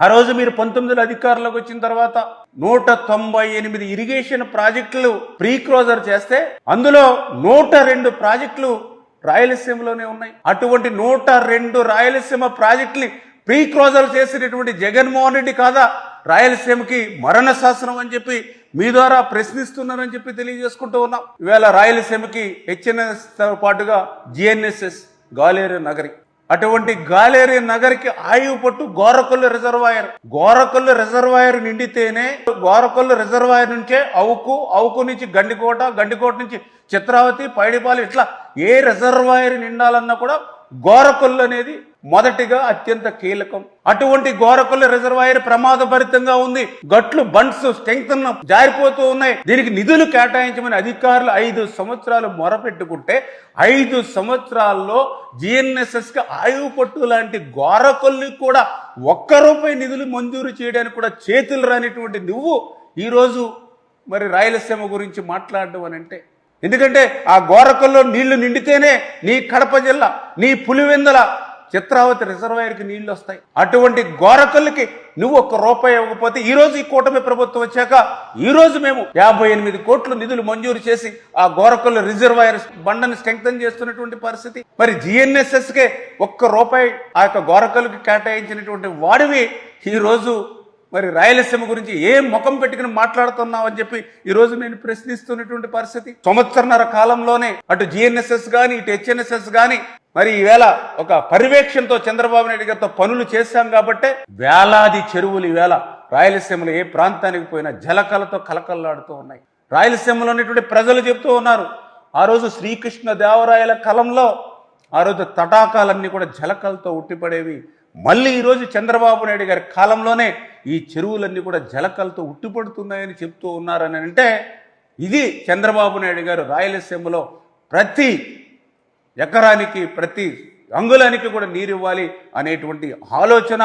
ఆ రోజు మీరు 19లో అధికారంలోకి వచ్చిన తర్వాత 198 ఇరిగేషన్ ప్రాజెక్టులు ప్రీ క్లోజర్ చేస్తే అందులో 102 ప్రాజెక్టులు రాయలసీమలోనే ఉన్నాయి. అటువంటి 102 రాయలసీమ ప్రాజెక్టుని ప్రీ క్లోజర్ చేసినటువంటి జగన్మోహన్ రెడ్డి కాదా రాయలసీమకి మరణ శాసనం అని చెప్పి మీ ద్వారా ప్రశ్నిస్తున్నారని చెప్పి తెలియజేసుకుంటూ ఉన్నాం. ఇవాళ రాయలసీమకి హెచ్ఎన్ఎస్ తో పాటుగా జిఎన్ఎస్ఎస్ గాలేరు నగరి, అటువంటి గాలేరు నగరికి ఆయువు పట్టు గోరకొల్లు రిజర్వాయర్. గోరకొల్లు రిజర్వాయర్ నిండితేనే గోరకొల్లు రిజర్వాయర్ నుంచే అవుకు నుంచి గండికోట, గండికోట నుంచి చిత్రావతి, పైడిపాలు, ఇట్లా ఏ రిజర్వాయర్ నిండాలన్నా కూడా గోరకొల్లు అనేది మొదటిగా అత్యంత కీలకం. అటువంటి గోరకొల్లు రిజర్వాయర్ ప్రమాదభరితంగా ఉంది. గట్లు బండ్స్ స్ట్రెంగ్త్ జారిపోతూ ఉన్నాయి. దీనికి నిధులు కేటాయించమని అధికారులు 5 సంవత్సరాలు మొరపెట్టుకుంటే 5 సంవత్సరాల్లో జిఎన్ఎస్ఎస్ కి ఆయువు పట్టు లాంటి గోరకొల్లుకి కూడా ₹1 నిధులు మంజూరు చేయడానికి కూడా చేతులు రానిటువంటి నువ్వు ఈరోజు మరి రాయలసీమ గురించి మాట్లాడడం అని అంటే, ఎందుకంటే ఆ గోరకొల్లో నీళ్లు నిండితేనే నీ కడప జిల్లా, నీ పులివెందుల, చిత్రావతి రిజర్వాయర్కి నీళ్లు వస్తాయి. అటువంటి గోరకొల్లుకి నువ్వు ₹1 ఇవ్వకపోతే ఈ రోజు ఈ కూటమి ప్రభుత్వం వచ్చాక ఈ రోజు మేము 58 కోట్ల నిధులు మంజూరు చేసి ఆ గోరకొల్లు రిజర్వాయర్ బండను స్ట్రెంగ్తన్ చేస్తున్నటువంటి పరిస్థితి. మరి జిఎన్ఎస్ఎస్ కే ₹1 ఆ యొక్క గోరకొల్లుకి కేటాయించినటువంటి వాడివి ఈ రోజు మరి రాయలసీమ గురించి ఏం ముఖం పెట్టుకుని మాట్లాడుతున్నావు అని చెప్పి ఈ రోజు నేను ప్రశ్నిస్తున్నటువంటి పరిస్థితి. సంవత్సరన్నర కాలంలోనే అటు జిఎన్ఎస్ఎస్ గాని ఇటు హెచ్ఎన్ఎస్ఎస్ గాని మరి ఈవేళ ఒక పర్యవేక్షణతో చంద్రబాబు నాయుడు గారితో పనులు చేశాం కాబట్టే వేలాది చెరువులు ఈవేళ రాయలసీమలో ఏ ప్రాంతానికి పోయినా జలకలతో కలకల్లాడుతూ ఉన్నాయి. రాయలసీమలో ఉన్నటువంటి ప్రజలు చెప్తూ ఉన్నారు, ఆ రోజు శ్రీకృష్ణ దేవరాయల కాలంలో ఆ రోజు తటాకాలన్నీ కూడా జలకలతో ఉట్టిపడేవి. మళ్ళీ ఈరోజు చంద్రబాబు నాయుడు గారి కాలంలోనే ఈ చెరువులన్నీ కూడా జలకలతో ఉట్టిపడుతున్నాయని చెప్తూ ఉన్నారని అంటే, ఇది చంద్రబాబు నాయుడు గారు రాయలసీమలో ప్రతి ఎకరానికి ప్రతి అంగుళానికి కూడా నీరు ఇవ్వాలి అనేటువంటి ఆలోచన